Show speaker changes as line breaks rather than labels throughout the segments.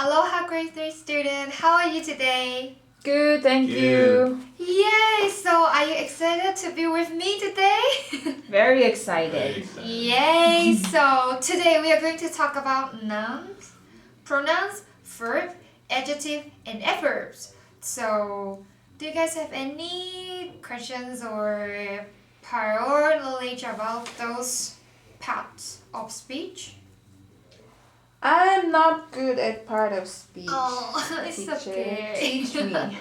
Aloha grade 3 student, how are you today?
Good, thank you.
Yay! So are you excited to be with me today?
Very excited.
Yay! So today we are going to talk about nouns, pronouns, verb, adjective, and adverbs. So do you guys have any questions or prior knowledge about those parts of speech?
I'm not good at part of speech.
Oh, it's
Teacher,
okay.
teach me.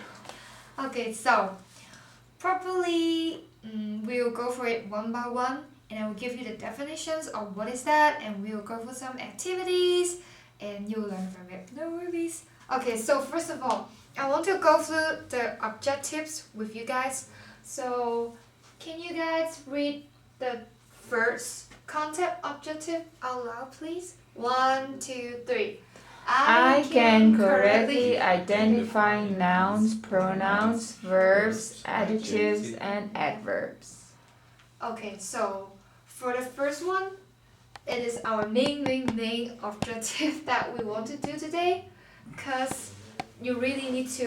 Okay, so probably we'll go for it one by one, and I will give you the definitions of what is that, and we'll go for some activities, and you'll learn from it. No worries. Okay, so first of all, I want to go through the objectives with you guys. So can you guys read the first concept objective out loud, please? 1, 2, 3.
I can correctly identify nouns, pronouns, verbs, adjectives, and adverbs.
Okay, so for the first one, it is our main objective that we want to do today, because you really need to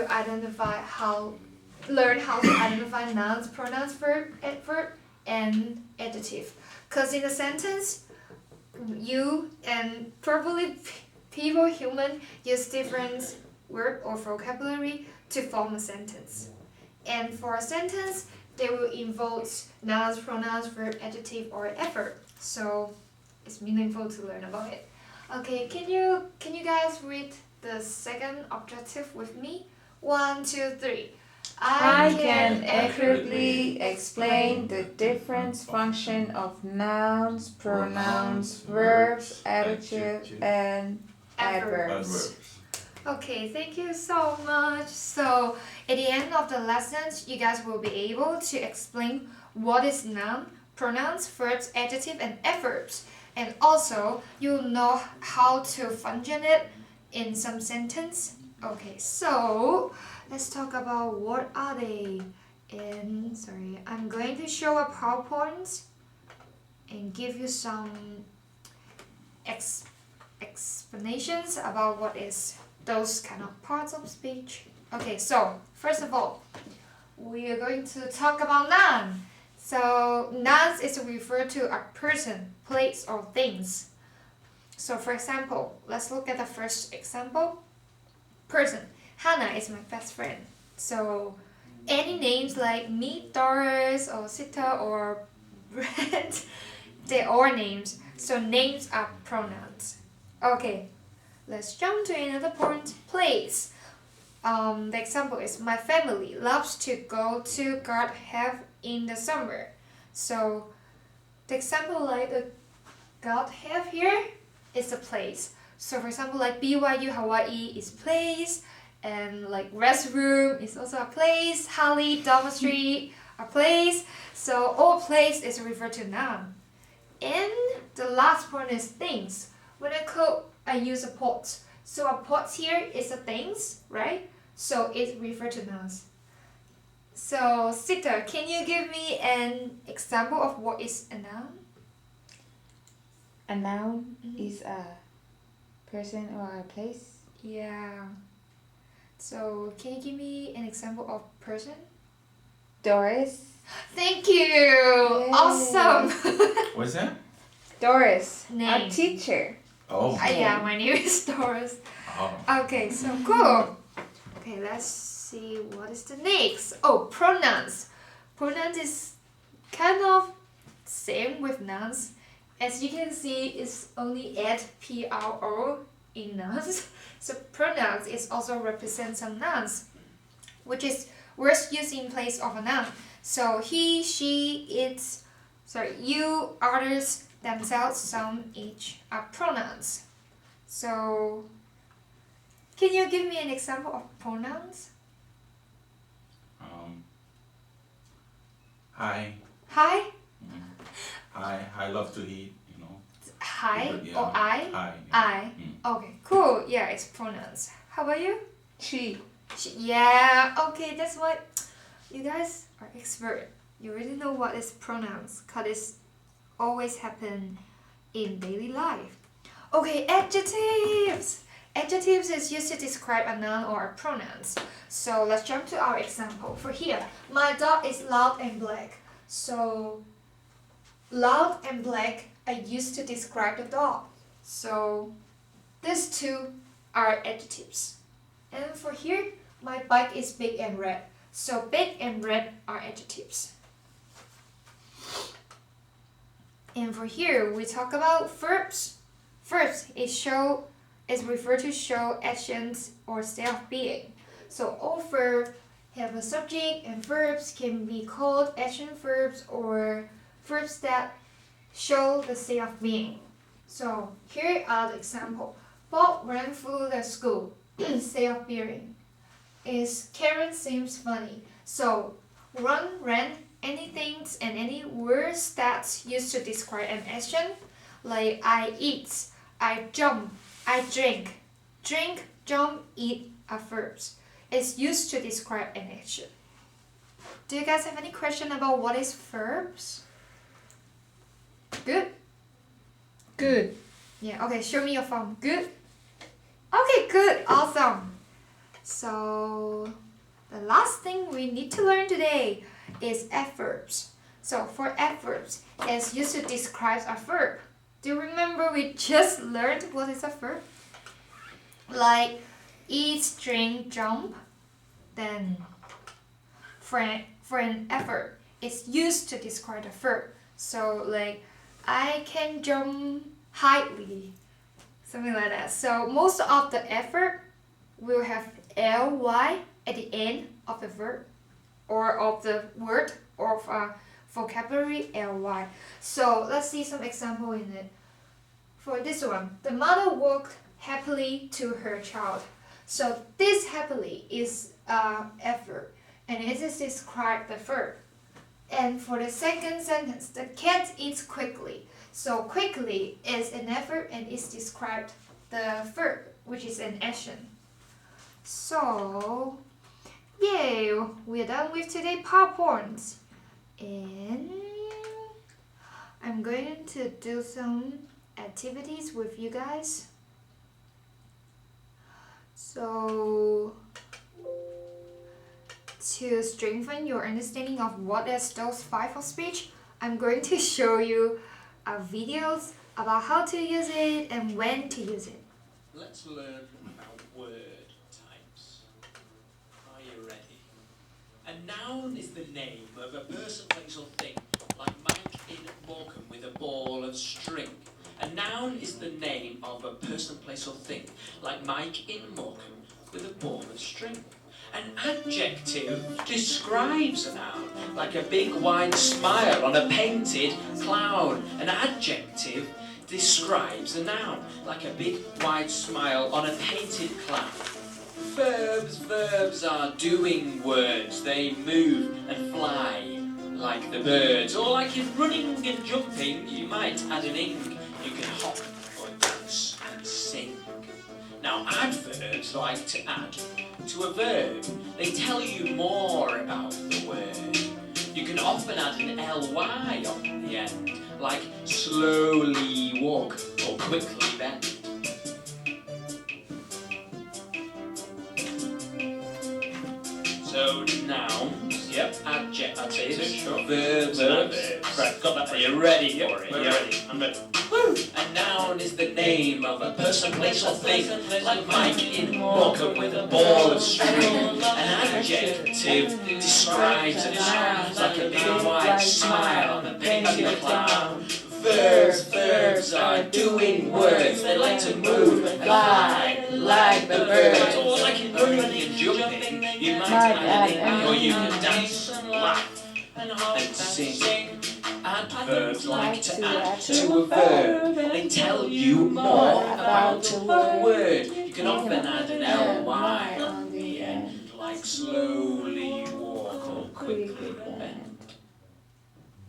learn how to identify nouns, pronouns, verb, adverb, and adjective. Because in a sentence, you and probably human use different word or vocabulary to form a sentence. And for a sentence, they will involve nouns, pronouns, verb, adjective, or adverb. So it's meaningful to learn about it. Okay, can you guys read the second objective with me? 1, 2, 3.
I can accurately explain the different function of nouns, pronouns, verbs, adjectives, and adverbs.
Okay, thank you so much. So at the end of the lessons, you guys will be able to explain what is noun, pronouns, verbs, adjective, and adverbs. And also, you'll know how to function it in some sentence. Okay, so let's talk about what are they. And I'm going to show a PowerPoint and give you some explanations about what is those kind of parts of speech. Okay, so first of all, we are going to talk about noun. So nouns is referred to a person, place, or things. So for example, let's look at the first example. Person. Hannah is my best friend. So any names like me, Dorris, or Sita, or Brett, they're all names. So names are pronouns. Okay, let's jump to another point. Place. The example is my family loves to go to God have in the summer. So the example like the God have here is a place. So for example like BYU Hawaii is place, and like restroom is also a place, Holly dormitory a place. So all place is referred to noun. And the last point is things. When I cook, I use a pot. So a pot here is a things, right? So it refers to nouns. So Sita, can you give me an example of what is a noun?
A noun is a person or a place.
Yeah. So can you give me an example of person?
Doris.
Thank you.
Yay.
Awesome.
What's that?
Doris,
Name.
a teacher.
Oh.
Yeah, my name is Dorris.
Oh.
Okay, so cool. Okay, let's see what is the next. Oh, pronouns. Pronouns is kind of same with nouns. As you can see, it's only add pro in nouns. So pronouns is also represent some nouns, which is words used in place of a noun. So he, she, it's, you, others, themselves, some, each are pronouns. So can you give me an example of pronouns?
Hi.
Hi?
Hi. I love to eat,
Hi
Yeah.
or I?
Hi.
I. Okay, cool. Yeah, it's pronouns. How about you?
She.
Yeah, okay, that's what you guys are expert. You really know what is pronouns, because it's always happen in daily life. Okay, adjectives. Adjectives adjectives is used to describe a noun or a pronouns. So let's jump to our example. For here, my dog is loud and black. So loud and black are used to describe the dog. So these two are adjectives. And for here, my bike is big and red. So big and red are adjectives. And for here, we talk about verbs. Verbs is referred to show actions or state of being. So all verbs have a subject, and verbs can be called action verbs or verbs that show the state of being. So here are the examples. Bob ran through the school. State of being is Karen seems funny. So run, ran, anything and any words that's used to describe an action, like I eat, I jump, I drink. Drink, jump, eat are verbs. It's used to describe an action. Do you guys have any question about what is verbs? Good?
Good.
Yeah, okay, show me your phone. Good? Okay, good, awesome. So the last thing we need to learn today is adverbs. So for adverbs, it's used to describe a verb. Do you remember we just learned what is a verb? Like eat, drink, jump. Then for an adverb, it's used to describe a verb. So like I can jump highly, something like that. So most of the adverb will have ly at the end of the verb or of the word or of a vocabulary ly. So let's see some example in it. For this one, the mother walked happily to her child. So this happily is adverb and it is describe the verb. And for the second sentence, the cat eats quickly. So quickly is an adverb and is described the verb, which is an action. So yay, we're done with today's PowerPoint. And I'm going to do some activities with you guys. So to strengthen your understanding of what is those 5 of speech, I'm going to show you videos about how to use it and when to use it.
Let's learn about word types. Are you ready? A noun is the name of a person, place or thing, like Mike in Morecambe with a ball of string. A noun is the name of a person, place or thing, like Mike in Morecambe with a ball of string. An adjective describes a noun, like a big wide smile on a painted cloud. An adjective describes a noun, like a big wide smile on a painted cloud. Verbs are doing words. They move and fly like the birds. Or like in running and jumping, you might add an ing. You can hop or dance and sing. Now adverbs like to add to a verb. They tell you more about the word. You can often add an ly on the end, like slowly walk or quickly bend. So nouns, yep, adjectives, sure. Verbs, right, got that. Are you ready for it? We're ready. I'm ready. Woo! A noun is the name of a person, place or thing, like Mike in Morecambe with a ball of string. An adjective describes a noun, like a big wide smile on a painted cloud. Verbs are doing words. They like to move and fly like the birds. Or like in running and jumping, you might add an or you can dance and laugh and sing. Adverbs like to add to a verb. They tell you more about the word. You can often add an ly on the end, like slowly walk or quickly bend.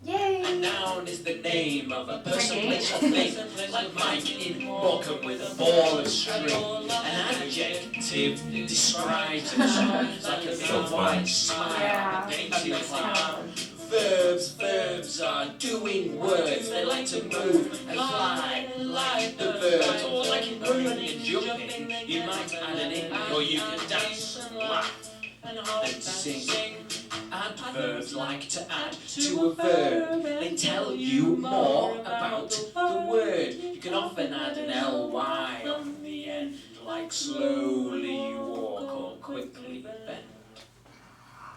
Yay!
A noun is the name of a person, place or thing, like Mike in Morecambe with a ball of string. An adjective describes a noun, like a big wide smile on a painted cloud. Verbs are doing words. They like to move and fly like the birds. Or like in running and jumping, you might add an ing, or you can dance and laugh and sing. Adverbs like to add to a verb. They tell you more about the word. You can often add an ly on the end, like slowly walk or quickly bend.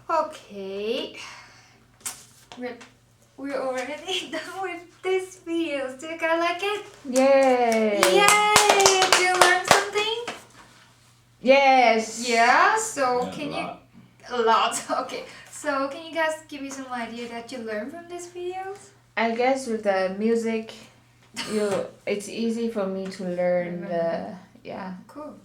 Okay. We're already done with this video. Do you guys like it?
Yay!
Yay! Did you learn something?
Yes.
Yeah. So
Yeah,
can
a
you?
lot.
A lot. Okay. So can you guys give me some idea that you learned from these videos?
I guess with the music, it's easy for me to learn the
Cool.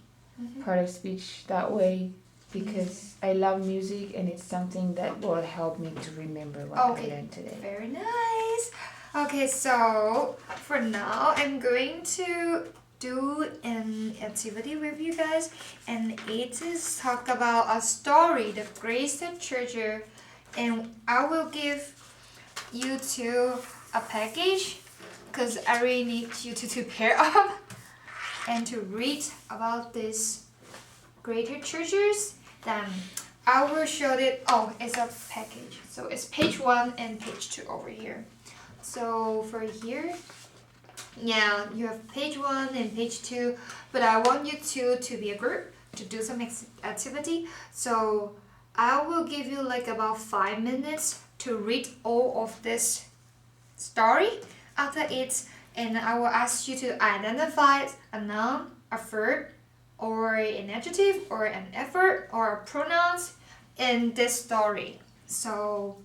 part of speech that way because I love music and it's something that will help me to remember what I learned today.
Very nice. Okay, so for now, I'm going to do an activity with you guys, and it is talk about a story, the greatest treasure, and I will give you two a package because I really need you to pair up and to read about this greater treasures. Then I will show it. Oh, it's a package. So it's page 1 and page 2 over here. So for here, yeah, you have page 1 and page 2, but I want you two to be a group to do some activity. So I will give you like about 5 minutes to read all of this story after it, and I will ask you to identify a noun, a verb, or an adjective, or an adverb, or a pronouns in this story. So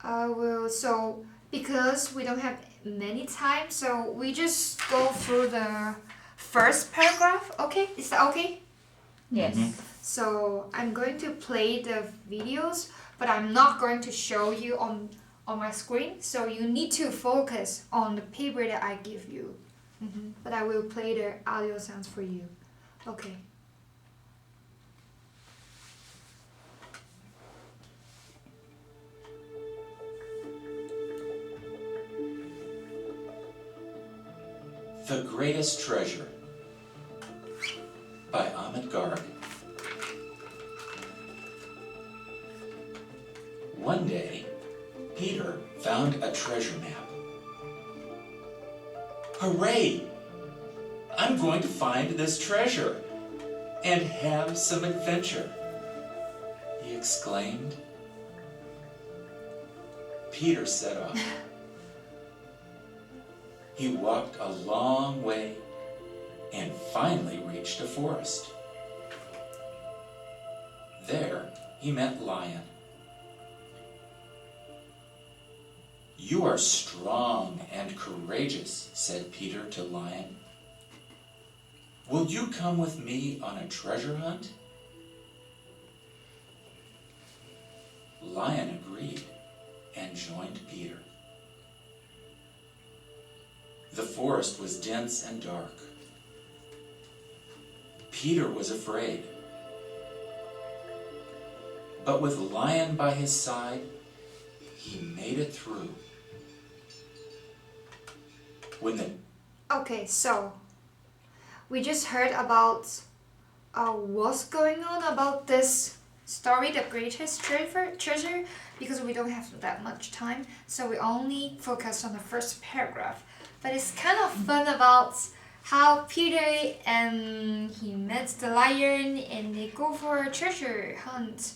I will. So because we don't have many time, so we just go through the first paragraph. Okay, is that okay?
Yes.
So I'm going to play the videos, but I'm not going to show you on my screen. So you need to focus on the paper that I give you. But I will play the audio sounds for you. Okay.
The Greatest Treasure by Ahmed Garg. One day, Peter found a treasure map. Hooray! I'm going to find this treasure and have some adventure, he exclaimed. Peter set off. He walked a long way and finally reached a forest. There, he met Lion. You are strong and courageous, said Peter to Lion. Will you come with me on a treasure hunt? Lion agreed and joined Peter. The forest was dense and dark. Peter was afraid. But with Lion by his side, he made it through.
Okay, so we just heard about what's going on about this story, the greatest treasure, because we don't have that much time, so we only focus on the first paragraph. But it's kind of fun about how Peter and he met the lion and they go for a treasure hunt.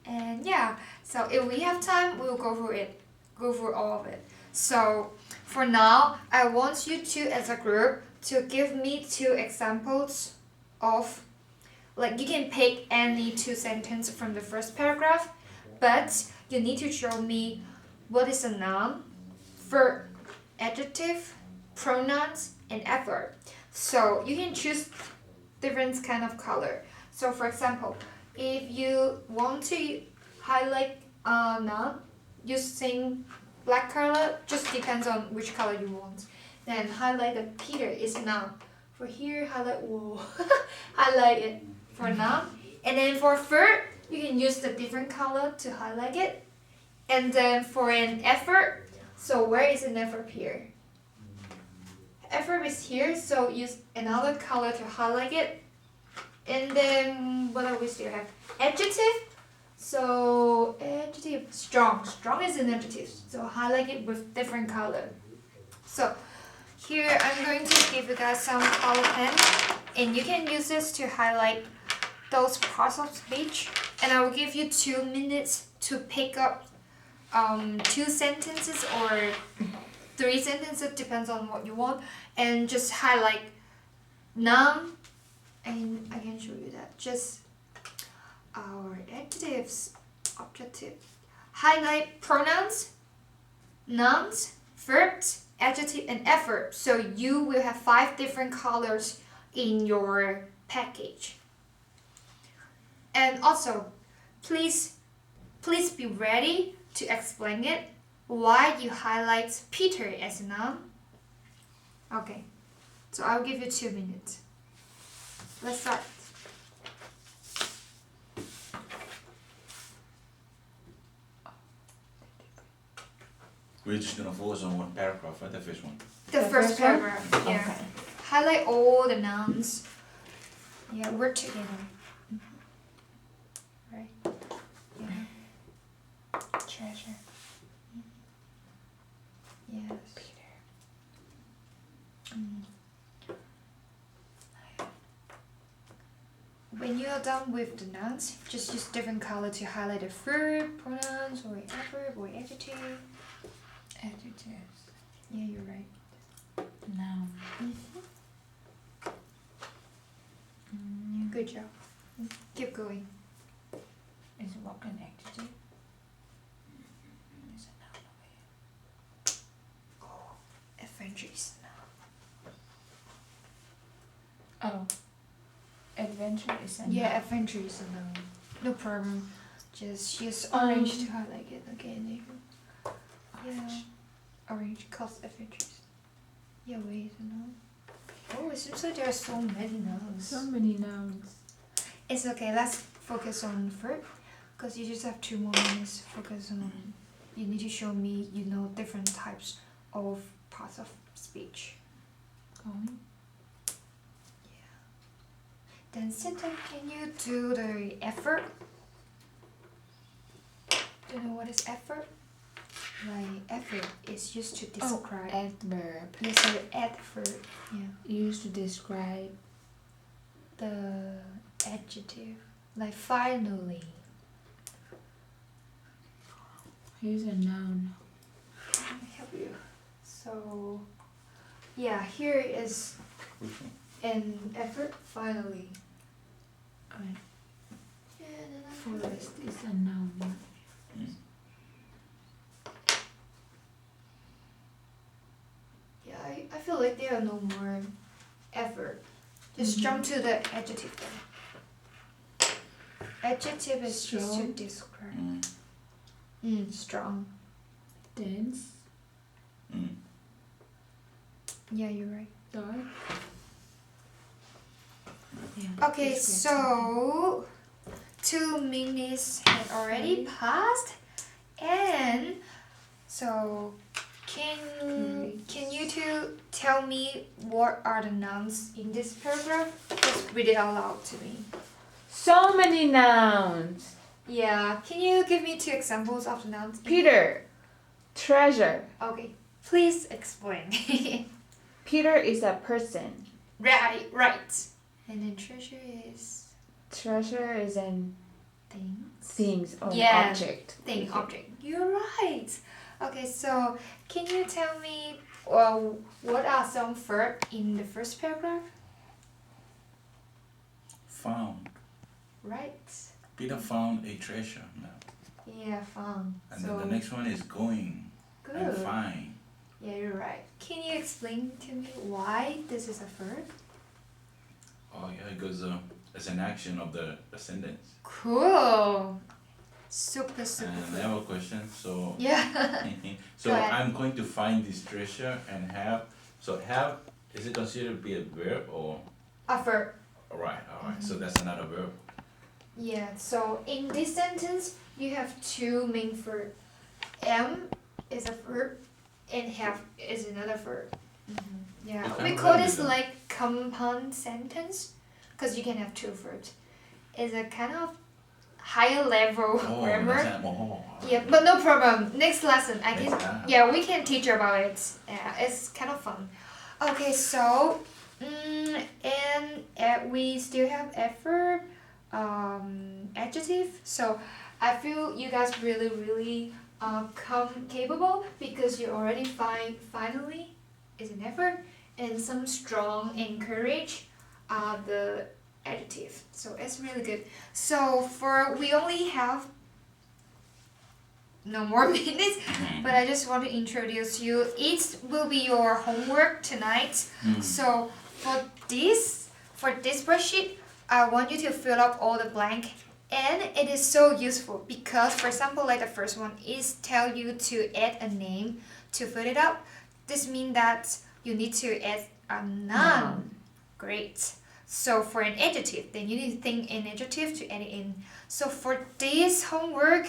And yeah, so if we have time, we'll go through all of it. So for now, I want you two as a group to give me 2 examples of, like, you can pick any 2 sentences from the first paragraph, but you need to show me what is a noun, verb, adjective, pronouns, and adverb. So you can choose different kind of color. So for example, if you want to highlight a noun using black color, just depends on which color you want. Then highlight the Peter is noun. For here, highlight whoa, highlight it for noun. And then for verb, you can use the different color to highlight it. And then for an effort, so where is an effort here? Effort is here, so use another color to highlight it. And then what do we still have? Adjective. So adjective, strong. Strong is an adjective. So highlight it with different color. So here I'm going to give you guys some color pen, and you can use this to highlight those parts of speech. And I will give you 2 minutes to pick up 2 sentences or 3 sentences, depends on what you want, and just highlight noun. And I can show you that. Just our adjectives, objective. Highlight pronouns, nouns, verbs, adjective, and effort. So you will have 5 different colors in your package. And also, please be ready to explain it. Why you highlight Peter as a noun. Okay, so I'll give you 2 minutes. Let's start.
We're just gonna focus on one paragraph, right? The first one.
The first paragraph, yeah.
Okay.
Highlight all the nouns. Yeah, work together. Right. Yeah. Treasure. Yes. Peter. When you are done with the nouns, just use different color to highlight the verb, pronouns, or adverb, or adjective.
Adjectives.
Yeah, you're right.
Noun.
Good job. Keep going.
Is what an adjective? Is a noun over here.
Adventures.
Oh. Adventure is a
Yeah,
noun.
adventure is a noun. No problem. Just use orange to highlight it. Okay, yeah. Orange cause adventures. Yeah, wait, is a noun. Oh, it seems like there are so many nouns.
So many nouns.
It's okay. Let's focus on verb, because you just have 2 more minutes. Focus on. You need to show me, different types of parts of speech.
Going.
Then Satan, can you do the effort? Do you know what is effort? Like effort is used to describe.
Adverb.
Yes, so adverb. Yeah.
Used to describe.
The adjective. Like finally.
Here's a noun.
Let me help you. So, yeah, here is
Which one?
an effort. Finally.
Right.
Yeah,
Forest is a noun.
Yeah, I feel like there are no more effort. Just jump to the adjective then. Adjective is just to
Strong.
describe. Strong.
Dense.
Yeah, you're right.
Dark. Yeah.
Okay,
describe
so 2 minutes had already passed, and so can you two tell me what are the nouns in this paragraph? Just read it out loud to me.
So many nouns.
Yeah, can you give me 2 examples of the nouns?
Peter. Treasure.
Okay, please explain.
Peter is a person.
Right. And then treasure is
Treasure is an
things.
things or
Yeah.
object.
Thing, object. You're right. Okay, so can you tell me what are some verbs in the first paragraph?
Found.
Right.
Peter found a treasure. No.
Yeah, found.
And
So
then the next one is going and
good.
find.
Yeah, you're right. Can you explain to me why this is a verb?
Oh yeah, because it's an action of the sentence.
Cool. Super.
And I have a question. So
Yeah.
so
Go ahead.
I'm going to find this treasure and have. So have, is it considered to be a verb or?
A verb.
Alright. So that's another verb.
Yeah. So in this sentence, you have 2 main verbs, am is a verb and have is another verb. Yeah,
What kind
we
of
call
verb
this
is that?
like compound sentence because you can have two verbs. It's a kind of higher level grammar. Yeah, but no problem. Next lesson, I can.
Next time.
Yeah, we can teach about it. Yeah, it's kind of fun. Okay, so and we still have adverb, adjective. So I feel you guys really capable because you already finally is an adverb and some strong encourage are the adjective. So it's really good. So we only have no more minutes, but I just want to introduce you. It will be your homework tonight. So for this worksheet, I want you to fill up all the blank, and it is so useful because, for example, like the first one is tell you to add a name to fill it up. This means that you need to add a noun. Great. So for an adjective, then you need to think an adjective to add it in. So for this homework,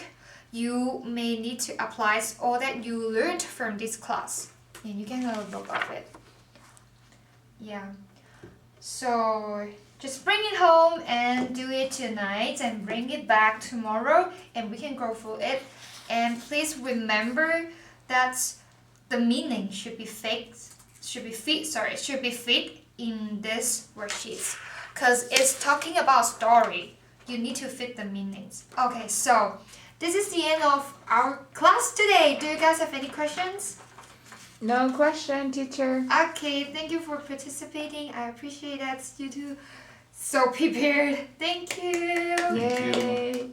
you may need to apply all that you learned from this class. And you can have a look of it. Yeah. So just bring it home and do it tonight and bring it back tomorrow and we can go through it. And please remember that the meaning should be fit in this worksheet because it's talking about story. You need to fit the meanings. Okay, so this is the end of our class today. Do you guys have any questions?
No question, teacher.
Okay, thank you for participating. I appreciate that you two so prepared. Thank you.
Thank you.
Yay.